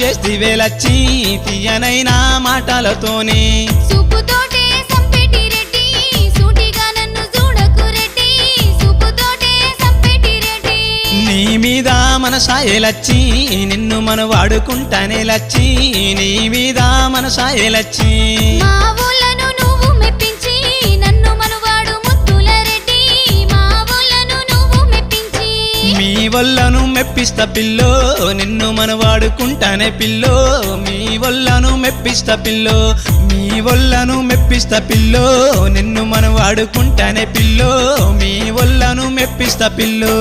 చేస్తివే లచ్చి తీయనైనా మాటలతోనే సూపుతోటే సంపెటి రెడ్డి సూటిగా నన్ను చూడకు రెడ్డి సూపుతోటే సంపెటి రెడ్డి నీ మీద మనసాయే లచ్చి నిన్ను మన వాడుకుంటానే లచ్చి నీ మీద మనసాయే లచ్చి మా ఊళ్ళను నువ్వు మెప్పించి నన్ను మనవాడు ముత్తుల రెడ్డి మా ఊళ్ళను నువ్వు మెప్పించి మీ వల్లను మెప్పిస్తా పిల్లో నిన్ను మన వాడుకుంటానే పిల్లో మీ వల్లను మెప్పిస్తా పిల్లో మీ వల్లను మెప్పిస్తా పిల్లో నిన్ను మన వాడుకుంటానే పిల్లో మీ వల్లను మెప్పిస్తా పిల్లో